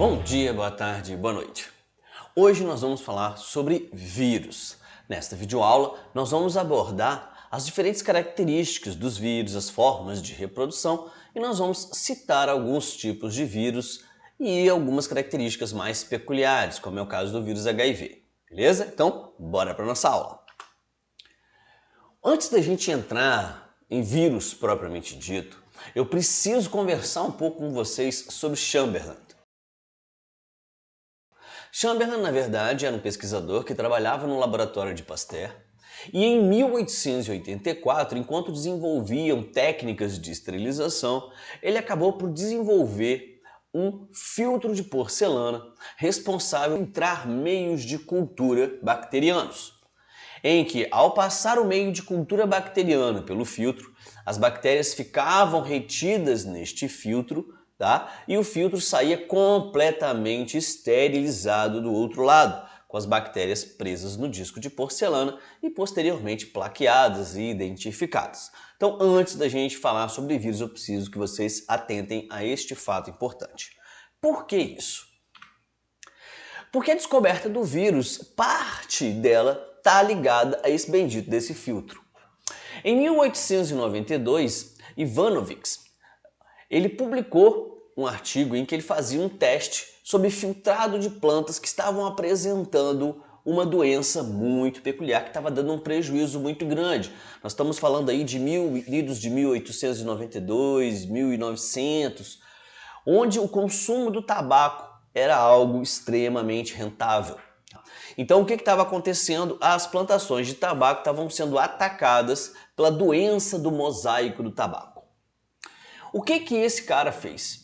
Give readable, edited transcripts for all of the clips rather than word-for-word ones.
Bom dia, boa tarde, boa noite. Hoje nós vamos falar sobre vírus. Nesta videoaula, nós vamos abordar as diferentes características dos vírus, as formas de reprodução e nós vamos citar alguns tipos de vírus e algumas características mais peculiares, como é o caso do vírus HIV. Beleza? Então, bora para a nossa aula. Antes da gente entrar em vírus propriamente dito, eu preciso conversar um pouco com vocês sobre Chamberlain. Chamberlain, na verdade, era um pesquisador que trabalhava no laboratório de Pasteur e em 1884, enquanto desenvolviam técnicas de esterilização, ele acabou por desenvolver um filtro de porcelana responsável por filtrar meios de cultura bacterianos, em que, ao passar o meio de cultura bacteriana pelo filtro, as bactérias ficavam retidas neste filtro, e o filtro saía completamente esterilizado do outro lado, com as bactérias presas no disco de porcelana e posteriormente plaqueadas e identificadas. Então, antes da gente falar sobre vírus, eu preciso que vocês atentem a este fato importante. Por que isso? Porque a descoberta do vírus, parte dela está ligada a esse bendito desse filtro. Em 1892, Ivanovics, ele publicou um artigo em que ele fazia um teste sobre filtrado de plantas que estavam apresentando uma doença muito peculiar, que estava dando um prejuízo muito grande. Nós estamos falando aí de idos de 1892, 1900, onde o consumo do tabaco era algo extremamente rentável. Então o que estava acontecendo? As plantações de tabaco estavam sendo atacadas pela doença do mosaico do tabaco. O que esse cara fez?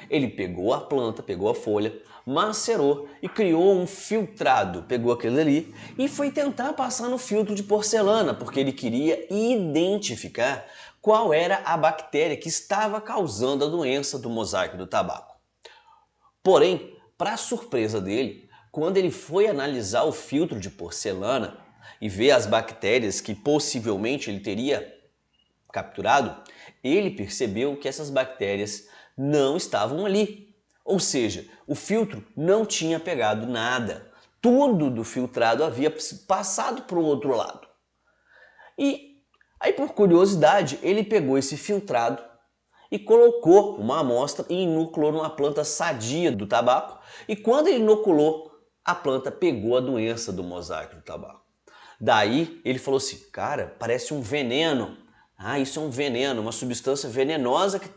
Ele pegou a planta, pegou a folha, macerou e criou um filtrado. Pegou aquele ali e foi tentar passar no filtro de porcelana, porque ele queria identificar qual era a bactéria que estava causando a doença do mosaico do tabaco. Porém, para surpresa dele, quando ele foi analisar o filtro de porcelana e ver as bactérias que possivelmente ele teria capturado, ele percebeu que essas bactérias não estavam ali. Ou seja, o filtro não tinha pegado nada. Tudo do filtrado havia passado para o outro lado. E aí, por curiosidade, ele pegou esse filtrado e colocou uma amostra e inoculou numa planta sadia do tabaco. E quando ele inoculou, a planta pegou a doença do mosaico do tabaco. Daí ele falou assim, cara, parece um veneno. Isso é um veneno, uma substância venenosa que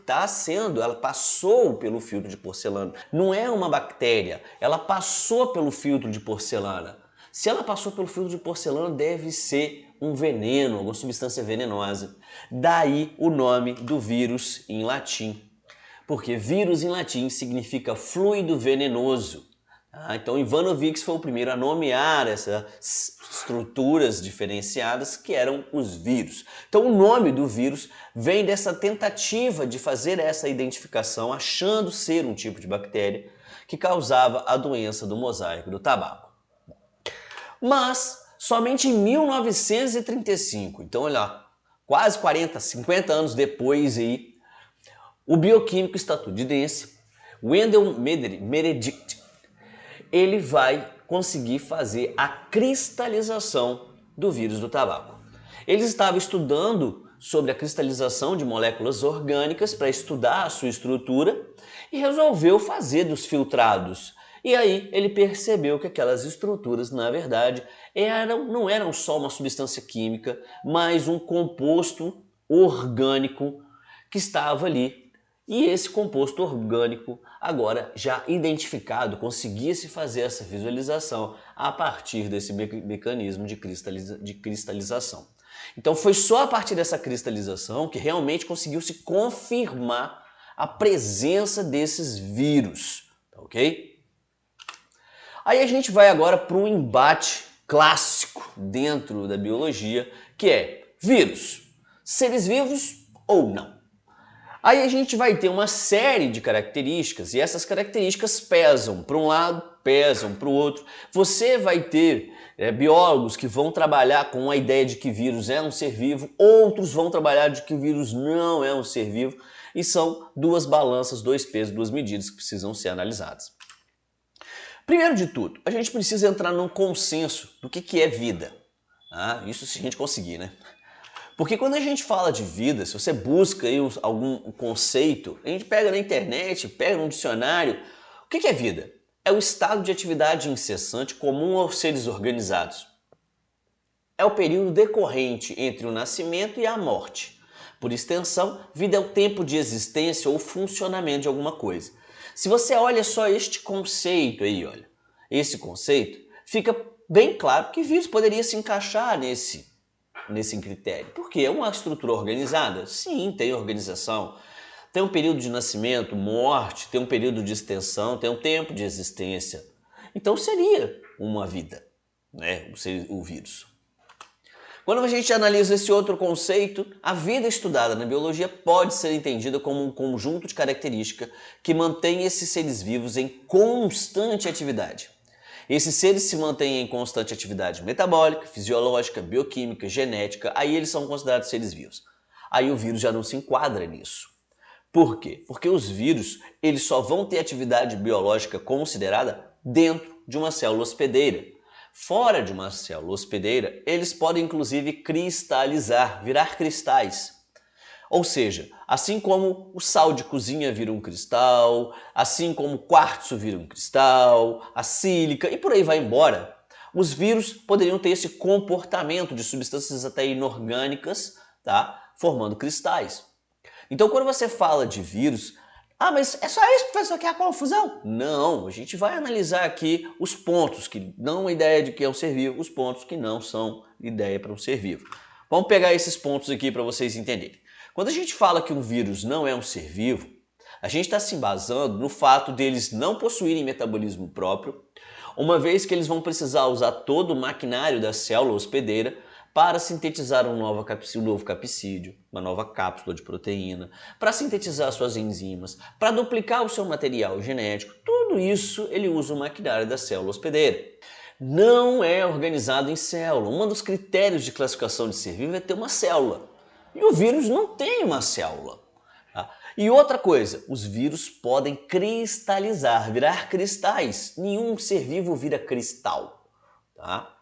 ela passou pelo filtro de porcelana. Não é uma bactéria, ela passou pelo filtro de porcelana. Se ela passou pelo filtro de porcelana, deve ser um veneno, alguma substância venenosa. Daí o nome do vírus em latim. Porque vírus em latim significa fluido venenoso. Então Ivanovics foi o primeiro a nomear essas estruturas diferenciadas que eram os vírus. Então o nome do vírus vem dessa tentativa de fazer essa identificação, achando ser um tipo de bactéria que causava a doença do mosaico do tabaco. Mas somente em 1935, então olha lá, quase 40, 50 anos depois aí, o bioquímico estadunidense Wendell Meredith, ele vai conseguir fazer a cristalização do vírus do tabaco. Ele estava estudando sobre a cristalização de moléculas orgânicas para estudar a sua estrutura e resolveu fazer dos filtrados. E aí ele percebeu que aquelas estruturas, na verdade, não eram só uma substância química, mas um composto orgânico que estava ali. E esse composto orgânico, agora já identificado, conseguia-se fazer essa visualização a partir desse mecanismo de cristalização. Então foi só a partir dessa cristalização que realmente conseguiu-se confirmar a presença desses vírus, ok? Aí a gente vai agora para um embate clássico dentro da biologia, que é vírus, seres vivos ou não? Aí a gente vai ter uma série de características e essas características pesam para um lado, pesam para o outro. Você vai ter biólogos que vão trabalhar com a ideia de que vírus é um ser vivo, outros vão trabalhar de que o vírus não é um ser vivo e são duas balanças, dois pesos, duas medidas que precisam ser analisadas. Primeiro de tudo, a gente precisa entrar num consenso do que é vida. Isso se a gente conseguir, né? Porque quando a gente fala de vida, se você busca aí algum conceito, a gente pega na internet, pega num dicionário. O que é vida? É o estado de atividade incessante comum aos seres organizados. É o período decorrente entre o nascimento e a morte. Por extensão, vida é o tempo de existência ou funcionamento de alguma coisa. Se você olha só este conceito aí, olha, esse conceito, fica bem claro que vírus poderia se encaixar nesse critério. Porque é uma estrutura organizada? Sim, tem organização. Tem um período de nascimento, morte, tem um período de extensão, tem um tempo de existência. Então seria uma vida, né, o vírus. Quando a gente analisa esse outro conceito, a vida estudada na biologia pode ser entendida como um conjunto de características que mantém esses seres vivos em constante atividade. Esses seres se mantêm em constante atividade metabólica, fisiológica, bioquímica, genética, aí eles são considerados seres vivos. Aí o vírus já não se enquadra nisso. Por quê? Porque os vírus eles só vão ter atividade biológica considerada dentro de uma célula hospedeira. Fora de uma célula hospedeira, eles podem inclusive cristalizar, virar cristais. Ou seja, assim como o sal de cozinha vira um cristal, assim como o quartzo vira um cristal, a sílica e por aí vai embora, os vírus poderiam ter esse comportamento de substâncias até inorgânicas, tá? Formando cristais. Então quando você fala de vírus, mas é só isso que faz aqui a confusão? Não, a gente vai analisar aqui os pontos que dão a ideia de que é um ser vivo, os pontos que não são ideia para um ser vivo. Vamos pegar esses pontos aqui para vocês entenderem. Quando a gente fala que um vírus não é um ser vivo, a gente está se embasando no fato deles não possuírem metabolismo próprio, uma vez que eles vão precisar usar todo o maquinário da célula hospedeira para sintetizar um novo capsídeo, uma nova cápsula de proteína, para sintetizar suas enzimas, para duplicar o seu material genético. Tudo isso ele usa o maquinário da célula hospedeira. Não é organizado em célula. Um dos critérios de classificação de ser vivo é ter uma célula. E o vírus não tem uma célula. Tá? E outra coisa, os vírus podem cristalizar, virar cristais. Nenhum ser vivo vira cristal. Tá?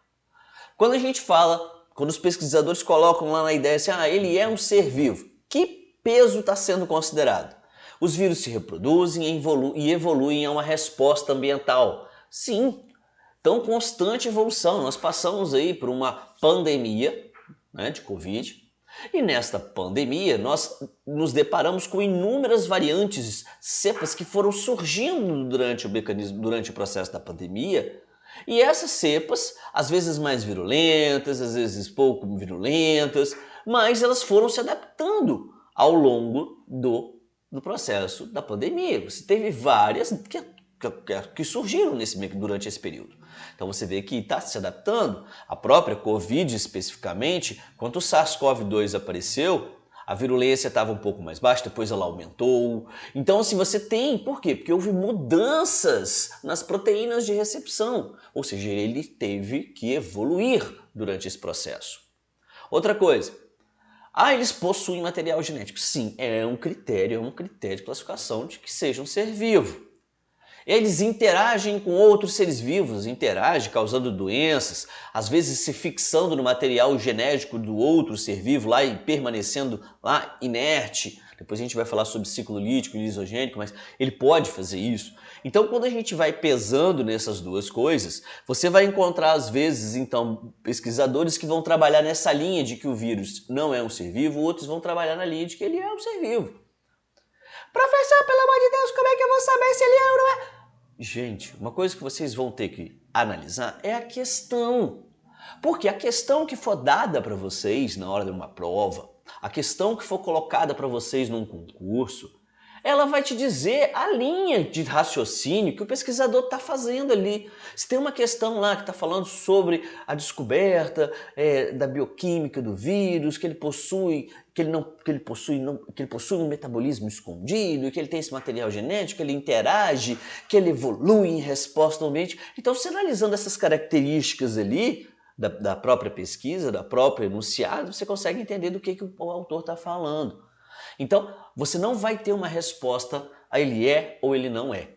Quando a gente fala, quando os pesquisadores colocam lá na ideia assim, ele é um ser vivo, que peso está sendo considerado? Os vírus se reproduzem e evoluem a uma resposta ambiental. Sim, tão constante evolução. Nós passamos aí por uma pandemia, né, de Covid, e nesta pandemia nós nos deparamos com inúmeras variantes, cepas que foram surgindo durante o processo da pandemia. E essas cepas, às vezes mais virulentas, às vezes pouco virulentas, mas elas foram se adaptando ao longo do processo da pandemia. Você teve várias que surgiram durante esse período. Então você vê que está se adaptando. A própria Covid especificamente, quando o SARS-CoV-2 apareceu, a virulência estava um pouco mais baixa, depois ela aumentou. Então assim, você tem, por quê? Porque houve mudanças nas proteínas de recepção, ou seja, ele teve que evoluir durante esse processo. Outra coisa, eles possuem material genético. Sim, é um critério de classificação de que seja um ser vivo. Eles interagem com outros seres vivos, interagem causando doenças, às vezes se fixando no material genético do outro ser vivo lá e permanecendo lá inerte. Depois a gente vai falar sobre ciclo lítico e lisogênico, mas ele pode fazer isso. Então quando a gente vai pesando nessas duas coisas, você vai encontrar às vezes então pesquisadores que vão trabalhar nessa linha de que o vírus não é um ser vivo, outros vão trabalhar na linha de que ele é um ser vivo. Professor, pelo amor de Deus, como é que eu vou saber se ele é ou não é? Gente, uma coisa que vocês vão ter que analisar é a questão. Porque a questão que for dada para vocês na hora de uma prova, a questão que for colocada para vocês num concurso, ela vai te dizer a linha de raciocínio que o pesquisador está fazendo ali. Se tem uma questão lá que está falando sobre a descoberta da bioquímica do vírus, que ele possui um metabolismo escondido, que ele tem esse material genético, que ele interage, que ele evolui em resposta ao ambiente. Então, você analisando essas características ali, da própria pesquisa, da própria enunciado, você consegue entender do que o autor está falando. Então, você não vai ter uma resposta a ele é ou ele não é.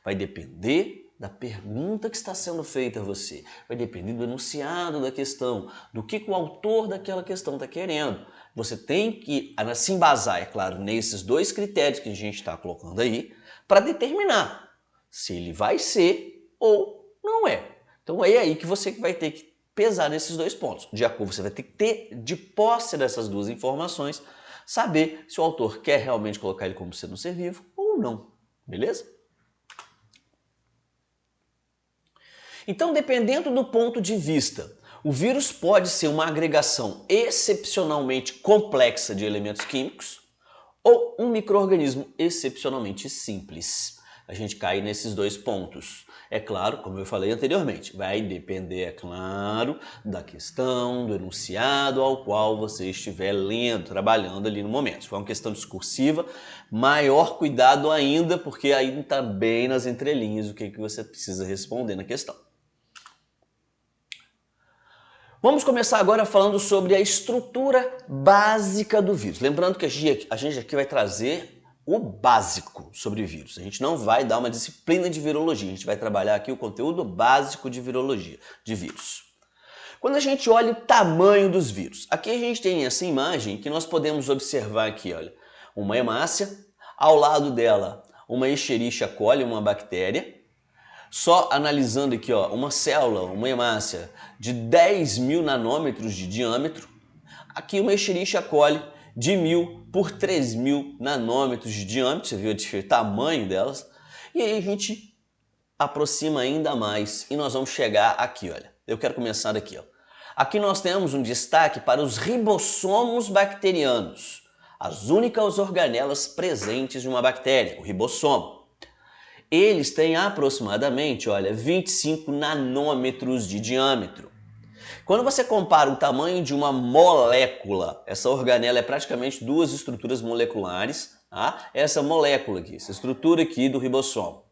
Vai depender da pergunta que está sendo feita a você, vai depender do enunciado da questão, do que o autor daquela questão está querendo. Você tem que se embasar, é claro, nesses dois critérios que a gente está colocando aí, para determinar se ele vai ser ou não é. Então é aí que você vai ter que pesar nesses dois pontos. De acordo, você vai ter que ter de posse dessas duas informações, saber se o autor quer realmente colocar ele como sendo um ser vivo ou não, beleza? Então, dependendo do ponto de vista, o vírus pode ser uma agregação excepcionalmente complexa de elementos químicos ou um micro-organismo excepcionalmente simples. A gente cai nesses dois pontos. É claro, como eu falei anteriormente, vai depender, é claro, da questão, do enunciado ao qual você estiver lendo, trabalhando ali no momento. Se for uma questão discursiva, maior cuidado ainda, porque aí está bem nas entrelinhas o que você precisa responder na questão. Vamos começar agora falando sobre a estrutura básica do vírus. Lembrando que a gente aqui vai trazer o básico sobre vírus. A gente não vai dar uma disciplina de virologia, a gente vai trabalhar aqui o conteúdo básico de virologia, de vírus. Quando a gente olha o tamanho dos vírus, aqui a gente tem essa imagem que nós podemos observar aqui, olha, uma hemácia, ao lado dela uma Escherichia coli, uma bactéria. Só analisando aqui, ó, uma célula, uma hemácia de 10.000 nanômetros de diâmetro, aqui uma Escherichia coli de 1.000 por 3.000 nanômetros de diâmetro, você viu o tamanho delas, e aí a gente aproxima ainda mais e nós vamos chegar aqui, olha, eu quero começar daqui, ó. Aqui nós temos um destaque para os ribossomos bacterianos, as únicas organelas presentes de uma bactéria, o ribossomo. Eles têm aproximadamente, olha, 25 nanômetros de diâmetro. Quando você compara o tamanho de uma molécula, essa organela é praticamente duas estruturas moleculares, tá? Essa molécula aqui, essa estrutura aqui do ribossomo,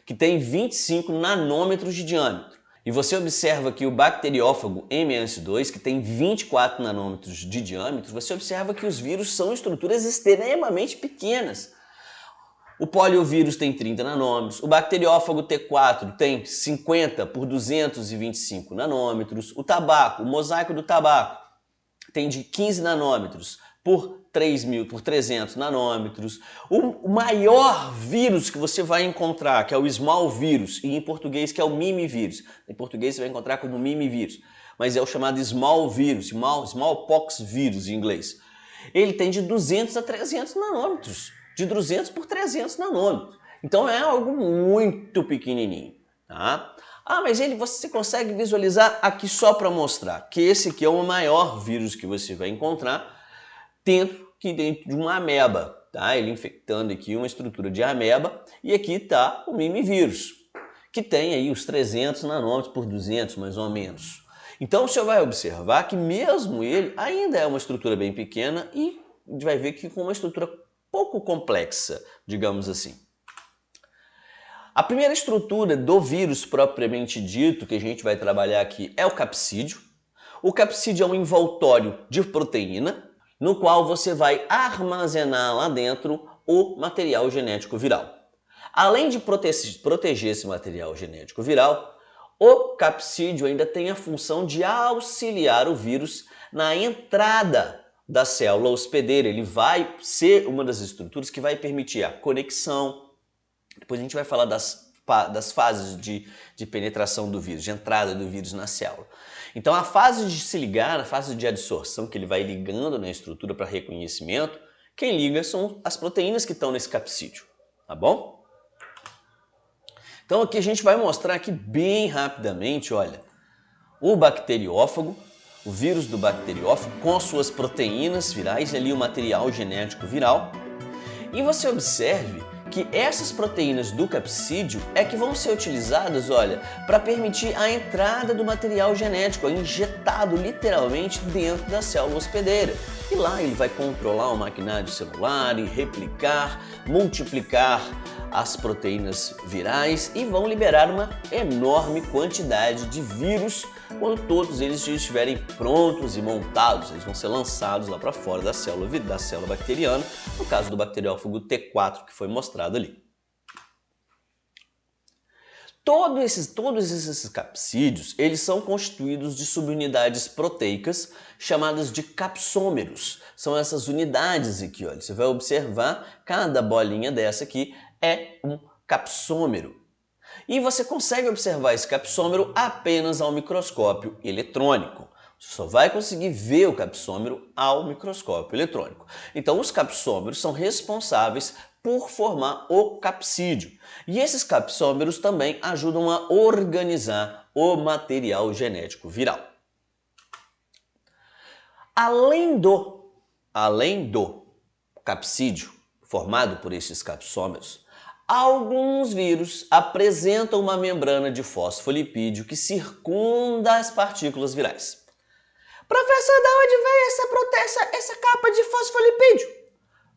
que tem 25 nanômetros de diâmetro. E você observa que o bacteriófago MS2, que tem 24 nanômetros de diâmetro, você observa que os vírus são estruturas extremamente pequenas. O poliovírus tem 30 nanômetros, o bacteriófago T4 tem 50 por 225 nanômetros, o tabaco, o mosaico do tabaco tem de 15 nanômetros por 300 nanômetros. O maior vírus que você vai encontrar, que é o small vírus, e em português que é o mimivírus. Em português você vai encontrar como mimivírus, mas é o chamado small vírus, smallpox vírus em inglês. Ele tem de 200 a 300 nanômetros. De 200 por 300 nanômetros. Então é algo muito pequenininho, tá? Ah, mas você consegue visualizar aqui só para mostrar que esse aqui é o maior vírus que você vai encontrar dentro de uma ameba, tá? Ele infectando aqui uma estrutura de ameba e aqui está o mimivírus, que tem aí os 300 nanômetros por 200 mais ou menos. Então você vai observar que mesmo ele ainda é uma estrutura bem pequena e vai ver que com uma estrutura pouco complexa, digamos assim. A primeira estrutura do vírus propriamente dito que a gente vai trabalhar aqui é o capsídio. O capsídio é um envoltório de proteína no qual você vai armazenar lá dentro o material genético viral. Além de proteger esse material genético viral, o capsídio ainda tem a função de auxiliar o vírus na entrada da célula hospedeira. Ele vai ser uma das estruturas que vai permitir a conexão. Depois a gente vai falar das fases de penetração do vírus, de entrada do vírus na célula. Então a fase de se ligar, a fase de adsorção, que ele vai ligando na estrutura para reconhecimento, quem liga são as proteínas que estão nesse capsídio, tá bom? Então aqui a gente vai mostrar aqui bem rapidamente, olha, o bacteriófago, o vírus do bacteriófago com suas proteínas virais, ali o material genético viral. E você observe que essas proteínas do capsídio é que vão ser utilizadas, olha, para permitir a entrada do material genético, injetado literalmente dentro da célula hospedeira. E lá ele vai controlar o maquinário celular e replicar, multiplicar as proteínas virais e vão liberar uma enorme quantidade de vírus quando todos eles já estiverem prontos e montados. Eles vão ser lançados lá para fora da célula bacteriana, no caso do bacteriófago T4 que foi mostrado ali. Todos esses capsídeos, eles são constituídos de subunidades proteicas chamadas de capsômeros. São essas unidades aqui, olha. Você vai observar, cada bolinha dessa aqui é um capsômero. E você consegue observar esse capsômero apenas ao microscópio eletrônico. Você só vai conseguir ver o capsômero ao microscópio eletrônico. Então, os capsômeros são responsáveis por formar o capsídeo. E esses capsômeros também ajudam a organizar o material genético viral. Além do capsídeo formado por esses capsômeros, alguns vírus apresentam uma membrana de fosfolipídio que circunda as partículas virais. Professor, de onde veio essa capa de fosfolipídio?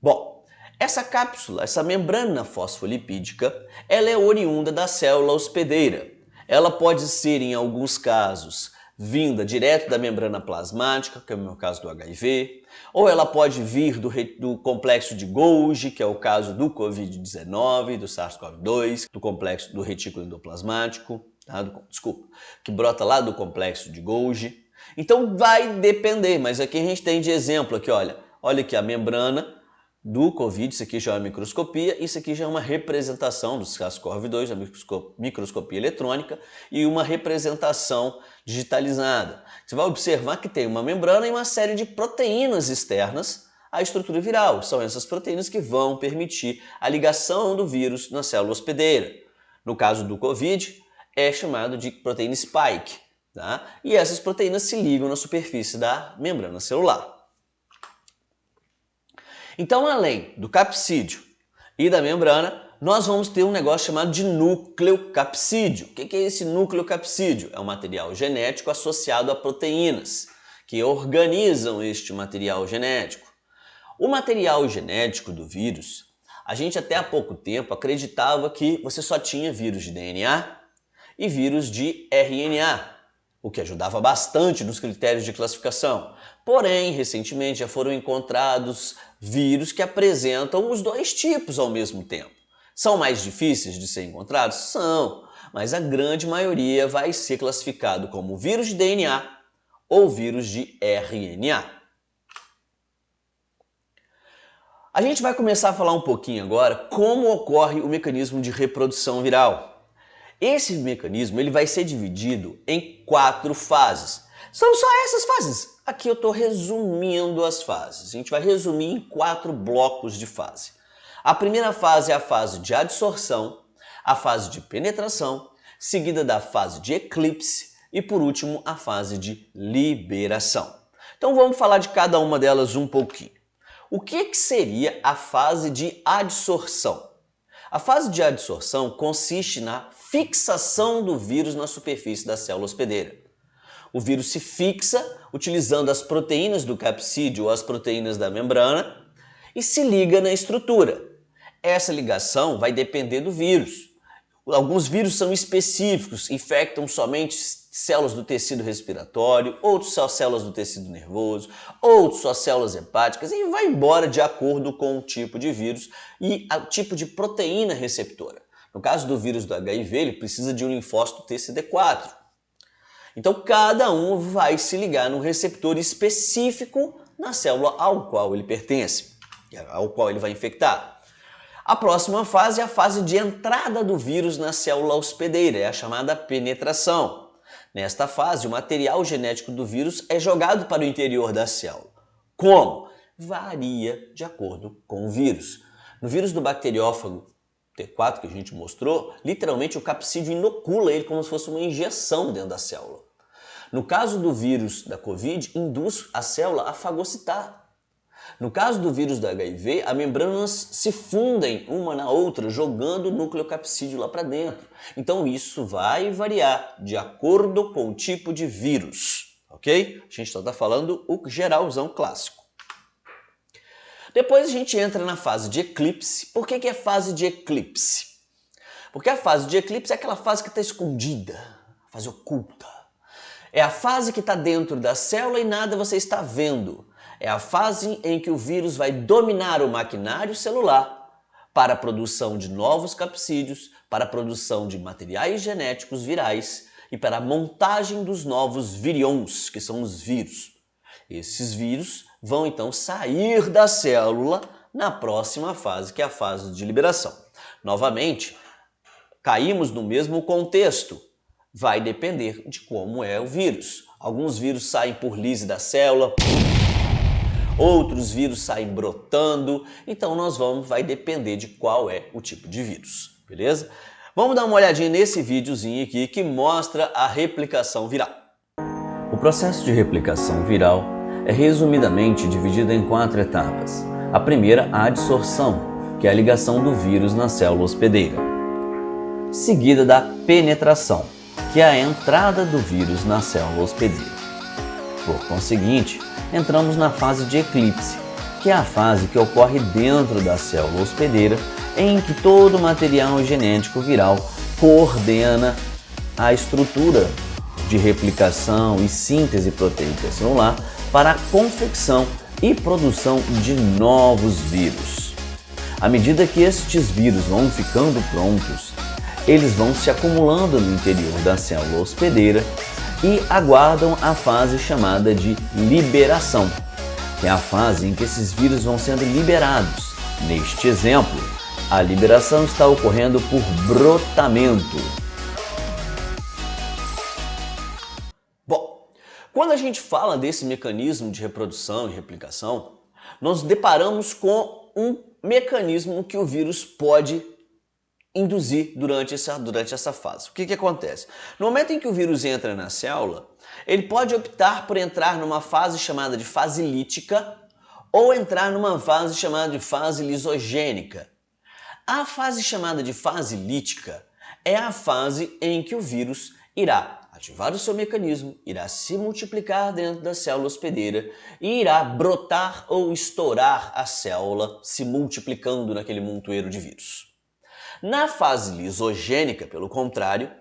Bom, essa cápsula, essa membrana fosfolipídica, ela é oriunda da célula hospedeira. Ela pode ser, em alguns casos, vinda direto da membrana plasmática, que é o meu caso do HIV, ou ela pode vir do complexo de Golgi, que é o caso do Covid-19, do SARS-CoV-2, do complexo do retículo endoplasmático, que brota lá do complexo de Golgi. Então vai depender, mas aqui a gente tem de exemplo aqui, olha aqui a membrana do Covid, isso aqui já é uma microscopia, isso aqui já é uma representação do SARS-CoV-2, a microscopia eletrônica, e uma representação digitalizada. Você vai observar que tem uma membrana e uma série de proteínas externas à estrutura viral. São essas proteínas que vão permitir a ligação do vírus na célula hospedeira. No caso do Covid, é chamado de proteína spike, tá? E essas proteínas se ligam na superfície da membrana celular. Então, além do capsídeo e da membrana, nós vamos ter um negócio chamado de núcleo capsídeo. O que é esse núcleo capsídeo? É um material genético associado a proteínas que organizam este material genético. O material genético do vírus, a gente até há pouco tempo acreditava que você só tinha vírus de DNA e vírus de RNA, o que ajudava bastante nos critérios de classificação. Porém, recentemente já foram encontrados vírus que apresentam os dois tipos ao mesmo tempo. São mais difíceis de ser encontrados? São, mas a grande maioria vai ser classificado como vírus de DNA ou vírus de RNA. A gente vai começar a falar um pouquinho agora como ocorre o mecanismo de reprodução viral. Esse mecanismo ele vai ser dividido em 4 fases. São só essas fases. Aqui eu estou resumindo as fases. A gente vai resumir em 4 blocos de fase. A primeira fase é a fase de adsorção, a fase de penetração, seguida da fase de eclipse e, por último, a fase de liberação. Então vamos falar de cada uma delas um pouquinho. O que seria a fase de adsorção? A fase de adsorção consiste na fixação do vírus na superfície da célula hospedeira. O vírus se fixa utilizando as proteínas do capsídeo ou as proteínas da membrana e se liga na estrutura. Essa ligação vai depender do vírus. Alguns vírus são específicos, infectam somente células do tecido respiratório, outros só células do tecido nervoso, outros só células hepáticas e vai embora de acordo com o tipo de vírus e o tipo de proteína receptora. No caso do vírus do HIV, ele precisa de um linfócito TCD4. Então, cada um vai se ligar num receptor específico na célula ao qual ele pertence, ao qual ele vai infectar. A próxima fase é a fase de entrada do vírus na célula hospedeira, é a chamada penetração. Nesta fase, o material genético do vírus é jogado para o interior da célula. Como? Varia de acordo com o vírus. No vírus do bacteriófago T4 que a gente mostrou, literalmente o capsídeo inocula ele como se fosse uma injeção dentro da célula. No caso do vírus da Covid, induz a célula a fagocitar. No caso do vírus do HIV, as membranas se fundem uma na outra, jogando o núcleo capsídeo lá para dentro. Então isso vai variar de acordo com o tipo de vírus, ok? A gente só está falando o geralzão clássico. Depois a gente entra na fase de eclipse. Por que é fase de eclipse? Porque a fase de eclipse é aquela fase que está escondida, a fase oculta. É a fase que está dentro da célula e nada você está vendo. É a fase em que o vírus vai dominar o maquinário celular para a produção de novos capsídeos, para a produção de materiais genéticos virais e para a montagem dos novos virions, que são os vírus. Esses vírus vão então sair da célula na próxima fase, que é a fase de liberação. Novamente, caímos no mesmo contexto. Vai depender de como é o vírus. Alguns vírus saem por lise da célula, outros vírus saem brotando, então vai depender de qual é o tipo de vírus, beleza? Vamos dar uma olhadinha nesse videozinho aqui que mostra a replicação viral. O processo de replicação viral é resumidamente dividido em 4 etapas. A primeira, a adsorção, que é a ligação do vírus na célula hospedeira, seguida da penetração, que é a entrada do vírus na célula hospedeira. Por conseguinte, entramos na fase de eclipse, que é a fase que ocorre dentro da célula hospedeira, em que todo o material genético viral coordena a estrutura de replicação e síntese proteica celular para a confecção e produção de novos vírus. À medida que estes vírus vão ficando prontos, eles vão se acumulando no interior da célula hospedeira e aguardam a fase chamada de liberação, que é a fase em que esses vírus vão sendo liberados. Neste exemplo, a liberação está ocorrendo por brotamento. Bom, quando a gente fala desse mecanismo de reprodução e replicação, nós deparamos com um mecanismo que o vírus pode induzir durante essa fase. O que acontece? No momento em que o vírus entra na célula, ele pode optar por entrar numa fase chamada de fase lítica ou entrar numa fase chamada de fase lisogênica. A fase chamada de fase lítica é a fase em que o vírus irá ativar o seu mecanismo, irá se multiplicar dentro da célula hospedeira e irá brotar ou estourar a célula, se multiplicando naquele montoeiro de vírus. Na fase lisogênica, pelo contrário,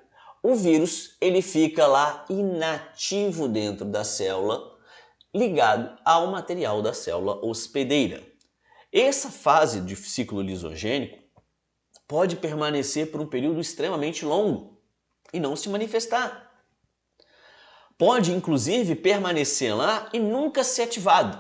o vírus ele fica lá inativo dentro da célula, ligado ao material da célula hospedeira. Essa fase de ciclo lisogênico pode permanecer por um período extremamente longo e não se manifestar. Pode, inclusive, permanecer lá e nunca ser ativado.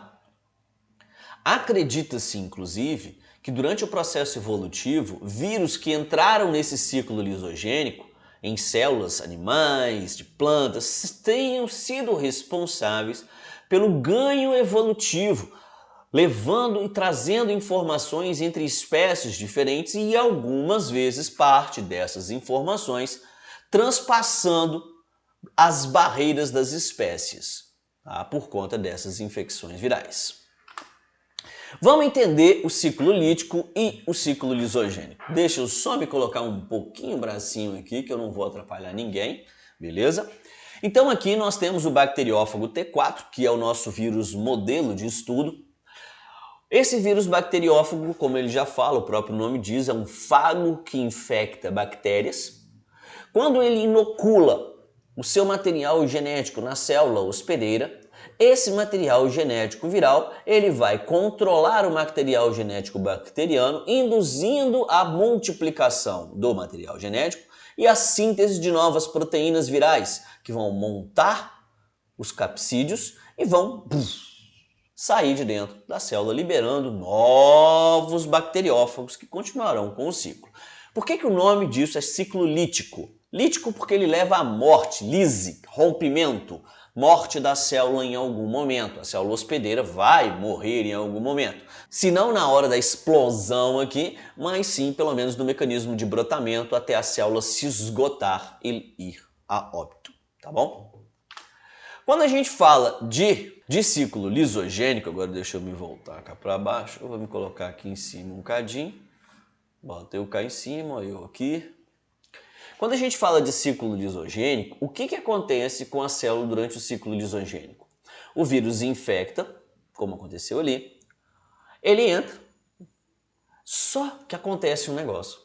Acredita-se, inclusive, que durante o processo evolutivo, vírus que entraram nesse ciclo lisogênico, em células animais, de plantas, tenham sido responsáveis pelo ganho evolutivo, levando e trazendo informações entre espécies diferentes e algumas vezes parte dessas informações transpassando as barreiras das espécies, tá? Por conta dessas infecções virais. Vamos entender o ciclo lítico e o ciclo lisogênico. Deixa eu só me colocar um pouquinho o bracinho aqui, que eu não vou atrapalhar ninguém, beleza? Então aqui nós temos o bacteriófago T4, que é o nosso vírus modelo de estudo. Esse vírus bacteriófago, como ele já fala, o próprio nome diz, é um fago que infecta bactérias. Quando ele inocula o seu material genético na célula hospedeira, esse material genético viral ele vai controlar o material genético bacteriano, induzindo a multiplicação do material genético e a síntese de novas proteínas virais, que vão montar os capsídeos e vão sair de dentro da célula, liberando novos bacteriófagos que continuarão com o ciclo. Por que o nome disso é ciclo lítico? Lítico porque ele leva à morte, lise, rompimento, morte da célula em algum momento. A célula hospedeira vai morrer em algum momento. Se não na hora da explosão aqui, mas sim pelo menos no mecanismo de brotamento até a célula se esgotar e ir a óbito, tá bom? Quando a gente fala de ciclo lisogênico, agora deixa eu me voltar cá para baixo, eu vou me colocar aqui em cima um cadinho, bota eu cá em cima, eu aqui. Quando a gente fala de ciclo lisogênico, o que acontece com a célula durante o ciclo lisogênico? O vírus infecta, como aconteceu ali, ele entra, só que acontece um negócio.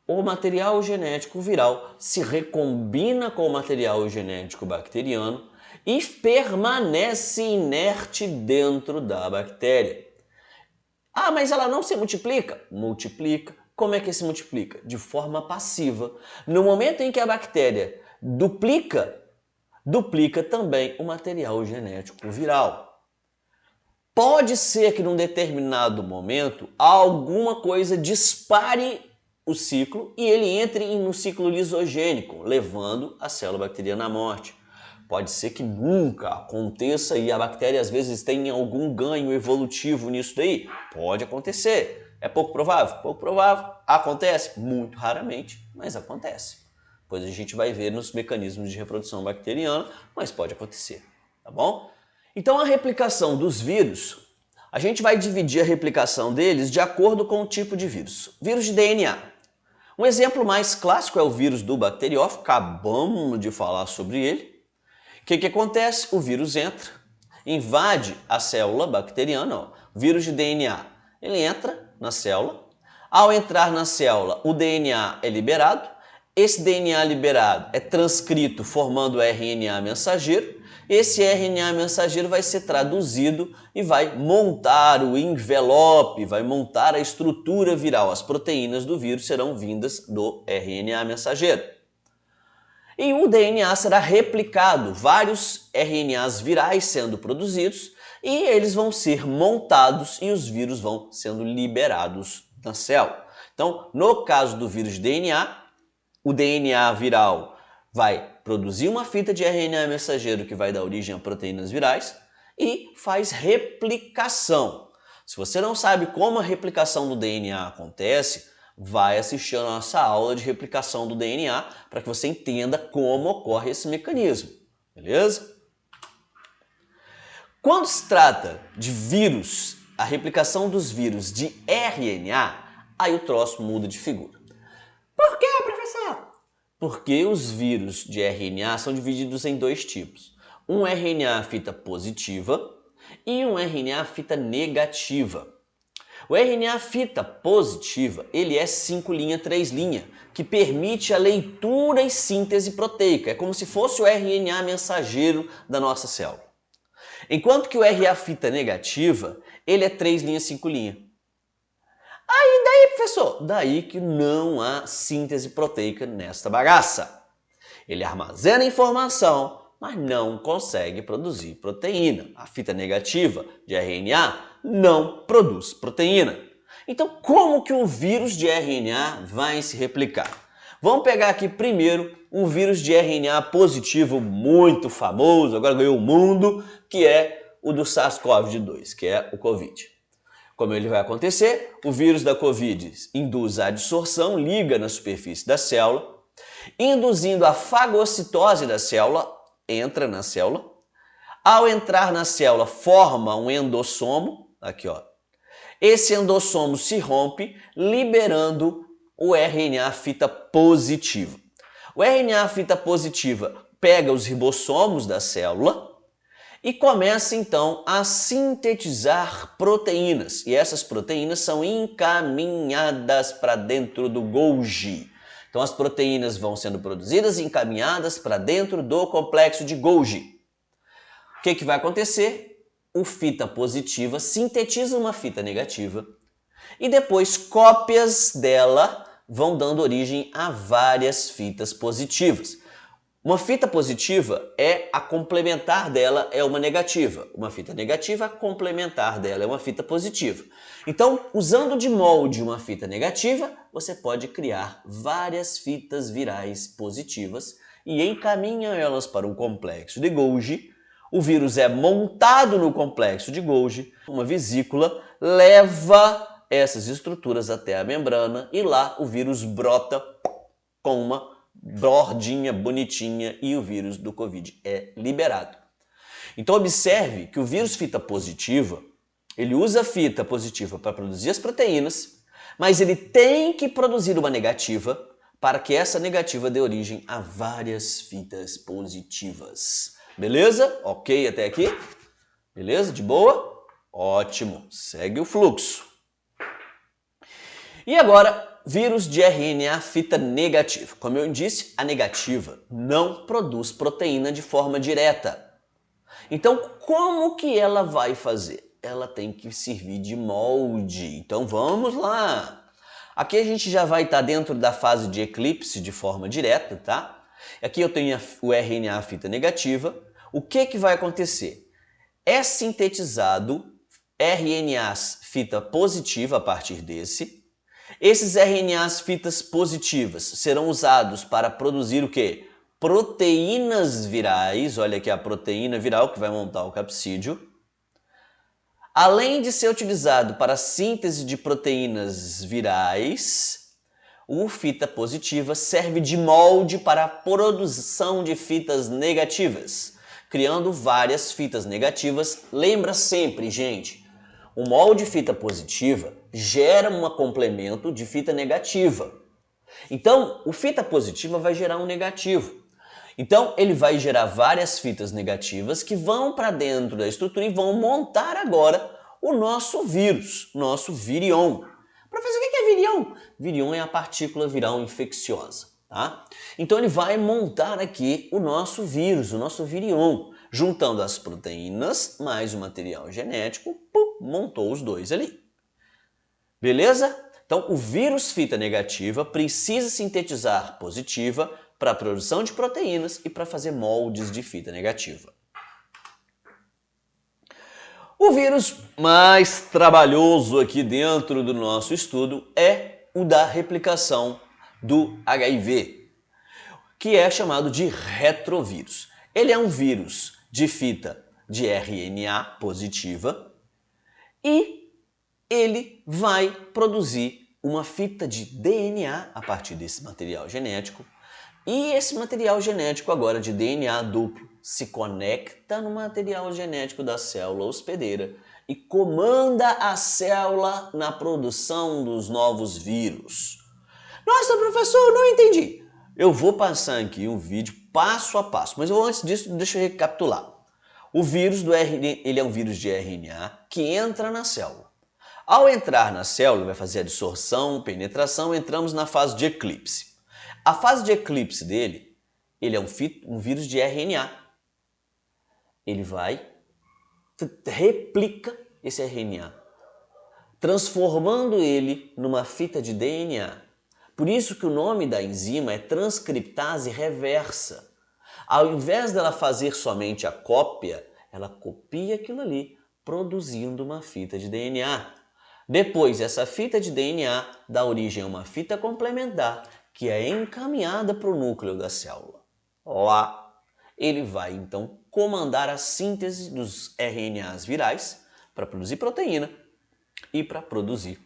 O material genético viral se recombina com o material genético bacteriano e permanece inerte dentro da bactéria. Ah, mas ela não se multiplica? Multiplica. Como é que se multiplica? De forma passiva. No momento em que a bactéria duplica também o material genético viral. Pode ser que num determinado momento alguma coisa dispare o ciclo e ele entre no ciclo lisogênico, levando a célula bacteriana à morte. Pode ser que nunca aconteça e a bactéria às vezes tenha algum ganho evolutivo nisso daí. Pode acontecer. É pouco provável? Pouco provável. Acontece? Muito raramente, mas acontece. Pois a gente vai ver nos mecanismos de reprodução bacteriana, mas pode acontecer, tá bom? Então a replicação dos vírus, a gente vai dividir a replicação deles de acordo com o tipo de vírus. Vírus de DNA. Um exemplo mais clássico é o vírus do bacteriófago, acabamos de falar sobre ele. O que acontece? O vírus entra, invade a célula bacteriana, ó, vírus de DNA. Ele entra na célula, ao entrar na célula o DNA é liberado, esse DNA liberado é transcrito formando RNA mensageiro, esse RNA mensageiro vai ser traduzido e vai montar o envelope, vai montar a estrutura viral. As proteínas do vírus serão vindas do RNA mensageiro. E o DNA será replicado, vários RNAs virais sendo produzidos e eles vão ser montados e os vírus vão sendo liberados na célula. Então, no caso do vírus de DNA, o DNA viral vai produzir uma fita de RNA mensageiro que vai dar origem a proteínas virais e faz replicação. Se você não sabe como a replicação do DNA acontece, vai assistir a nossa aula de replicação do DNA para que você entenda como ocorre esse mecanismo, beleza? Quando se trata de vírus, a replicação dos vírus de RNA, aí o troço muda de figura. Por quê, professor? Porque os vírus de RNA são divididos em dois tipos. Um RNA fita positiva e um RNA fita negativa. O RNA fita positiva, ele é 5' 3', que permite a leitura e síntese proteica. É como se fosse o RNA mensageiro da nossa célula. Enquanto que o RNA fita negativa, ele é 3', 5'. Aí daí, professor? Daí que não há síntese proteica nesta bagaça. Ele armazena informação, mas não consegue produzir proteína. A fita negativa de RNA não produz proteína. Então, como que o vírus de RNA vai se replicar? Vamos pegar aqui primeiro um vírus de RNA positivo muito famoso, agora ganhou o mundo, que é o do SARS-CoV-2, que é o Covid. Como ele vai acontecer? O vírus da Covid induz a adsorção, liga na superfície da célula, induzindo a fagocitose da célula, entra na célula. Ao entrar na célula, forma um endossomo, aqui ó. Esse endossomo se rompe, liberando o RNA fita positiva. O RNA fita positiva pega os ribossomos da célula e começa então a sintetizar proteínas. E essas proteínas são encaminhadas para dentro do Golgi. Então as proteínas vão sendo produzidas e encaminhadas para dentro do complexo de Golgi. O que vai acontecer? O fita positiva sintetiza uma fita negativa e depois cópias dela vão dando origem a várias fitas positivas. Uma fita positiva a complementar dela é uma negativa. Uma fita negativa, a complementar dela é uma fita positiva. Então, usando de molde uma fita negativa, você pode criar várias fitas virais positivas e encaminha elas para um complexo de Golgi. O vírus é montado no complexo de Golgi, uma vesícula leva essas estruturas até a membrana e lá o vírus brota com uma bordinha bonitinha e o vírus do Covid é liberado. Então observe que o vírus fita positiva, ele usa a fita positiva para produzir as proteínas, mas ele tem que produzir uma negativa para que essa negativa dê origem a várias fitas positivas. Beleza? Ok até aqui? Beleza? De boa? Ótimo. Segue o fluxo. E agora, vírus de RNA fita negativa. Como eu disse, a negativa não produz proteína de forma direta. Então, como que ela vai fazer? ela tem que servir de molde. Então vamos lá! Aqui a gente já vai estar dentro da fase de eclipse de forma direta, tá? Aqui eu tenho o RNA fita negativa. O que vai acontecer? É sintetizado RNAs fita positiva a partir desse. Esses RNAs fitas positivas serão usados para produzir o quê? Proteínas virais. Olha aqui a proteína viral que vai montar o capsídeo. Além de ser utilizado para a síntese de proteínas virais, o fita positiva serve de molde para a produção de fitas negativas, criando várias fitas negativas. Lembra sempre, gente, o molde fita positiva gera um complemento de fita negativa. Então, o fita positiva vai gerar um negativo. Então, ele vai gerar várias fitas negativas que vão para dentro da estrutura e vão montar agora o nosso vírus, nosso virion. Professor, o que é virion? Virion é a partícula viral infecciosa, tá? Então, ele vai montar aqui o nosso vírus, o nosso virion, juntando as proteínas mais o material genético, pum, montou os dois ali. Beleza? Então, o vírus fita negativa precisa sintetizar positiva para a produção de proteínas e para fazer moldes de fita negativa. O vírus mais trabalhoso aqui dentro do nosso estudo é o da replicação do HIV, que é chamado de retrovírus. Ele é um vírus de fita de RNA positiva e ele vai produzir uma fita de DNA a partir desse material genético. E esse material genético agora de DNA duplo se conecta no material genético da célula hospedeira e comanda a célula na produção dos novos vírus. Nossa, professor, não entendi. Eu vou passar aqui um vídeo passo a passo, mas antes disso, deixa eu recapitular. O vírus do RNA, ele é um vírus de RNA que entra na célula. Ao entrar na célula, vai fazer a adsorção, penetração, entramos na fase de eclipse. A fase de eclipse dele, ele é um vírus de RNA. Ele replica esse RNA, transformando ele numa fita de DNA. Por isso que o nome da enzima é transcriptase reversa. Ao invés dela fazer somente a cópia, ela copia aquilo ali, produzindo uma fita de DNA. Depois, essa fita de DNA dá origem a uma fita complementar, que é encaminhada para o núcleo da célula. Lá, ele vai então comandar a síntese dos RNAs virais para produzir proteína e para produzir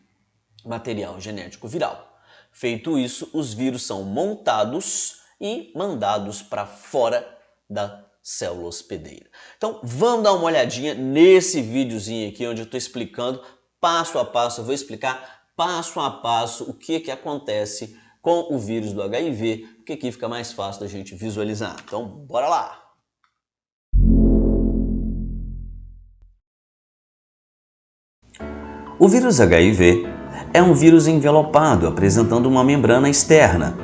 material genético viral. Feito isso, os vírus são montados e mandados para fora da célula hospedeira. Então, vamos dar uma olhadinha nesse videozinho aqui, onde eu estou explicando passo a passo. Eu vou explicar passo a passo o que acontece com o vírus do HIV, porque aqui fica mais fácil da gente visualizar. Então, bora lá! O vírus HIV é um vírus envelopado, apresentando uma membrana externa.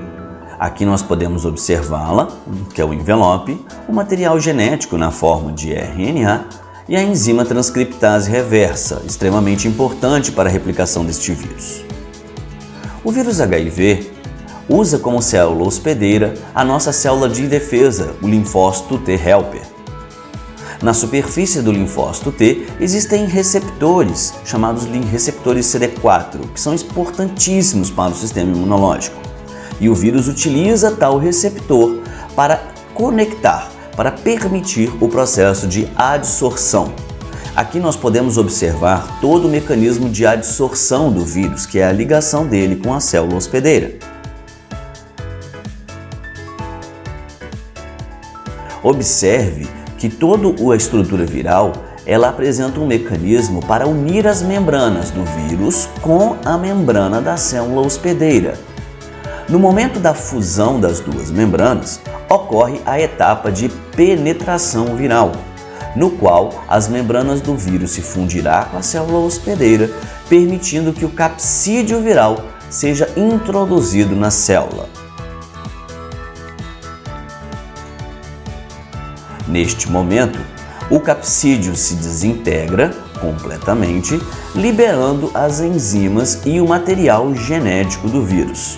Aqui nós podemos observá-la, que é o envelope, o material genético na forma de RNA e a enzima transcriptase reversa, extremamente importante para a replicação deste vírus. O vírus HIV usa como célula hospedeira a nossa célula de defesa, o linfócito T helper. Na superfície do linfócito T existem receptores, chamados receptores CD4, que são importantíssimos para o sistema imunológico. E o vírus utiliza tal receptor para conectar, para permitir o processo de adsorção. Aqui nós podemos observar todo o mecanismo de adsorção do vírus, que é a ligação dele com a célula hospedeira. Observe que toda a estrutura viral ela apresenta um mecanismo para unir as membranas do vírus com a membrana da célula hospedeira. No momento da fusão das duas membranas, ocorre a etapa de penetração viral, no qual as membranas do vírus se fundirá com a célula hospedeira, permitindo que o capsídeo viral seja introduzido na célula. Neste momento, o capsídeo se desintegra completamente, liberando as enzimas e o material genético do vírus.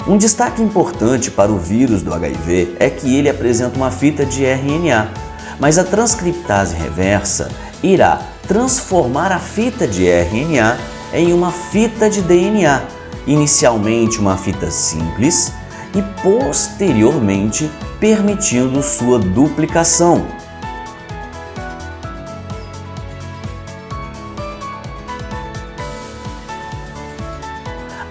Um destaque importante para o vírus do HIV é que ele apresenta uma fita de RNA, mas a transcriptase reversa irá transformar a fita de RNA em uma fita de DNA, inicialmente uma fita simples e posteriormente permitindo sua duplicação.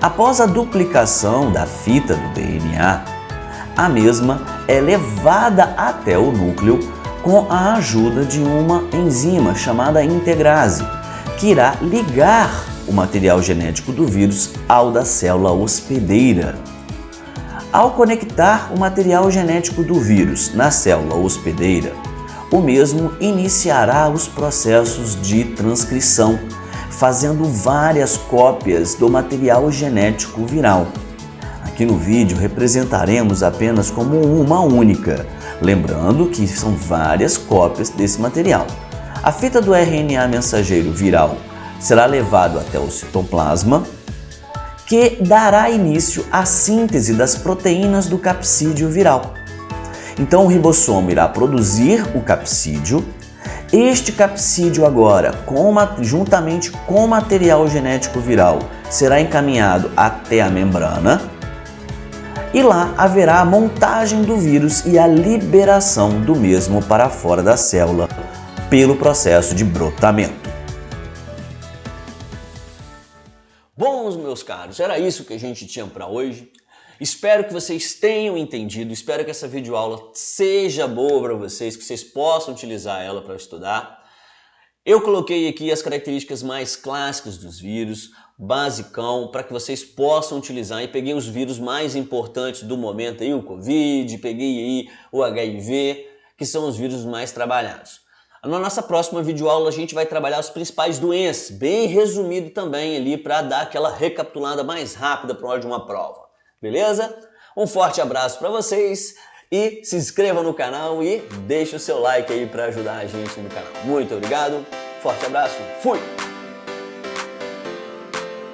Após a duplicação da fita do DNA, a mesma é levada até o núcleo com a ajuda de uma enzima chamada integrase, que irá ligar o material genético do vírus ao da célula hospedeira. Ao conectar o material genético do vírus na célula hospedeira, o mesmo iniciará os processos de transcrição, fazendo várias cópias do material genético viral. Aqui no vídeo representaremos apenas como uma única, lembrando que são várias cópias desse material. A fita do RNA mensageiro viral será levado até o citoplasma, que dará início à síntese das proteínas do capsídeo viral. Então o ribossomo irá produzir o capsídeo. Este capsídeo agora, juntamente com o material genético viral, será encaminhado até a membrana e lá haverá a montagem do vírus e a liberação do mesmo para fora da célula pelo processo de brotamento. Bom, meus caros, era isso que a gente tinha para hoje. Espero que vocês tenham entendido, espero que essa videoaula seja boa para vocês, que vocês possam utilizar ela para estudar. Eu coloquei aqui as características mais clássicas dos vírus, basicão, para que vocês possam utilizar, e peguei os vírus mais importantes do momento aí, o Covid, peguei aí o HIV, que são os vírus mais trabalhados. Na nossa próxima videoaula a gente vai trabalhar as principais doenças, bem resumido também ali para dar aquela recapitulada mais rápida para hora de uma prova. Beleza? Um forte abraço para vocês e se inscreva no canal e deixe o seu like aí para ajudar a gente no canal. Muito obrigado, forte abraço, fui!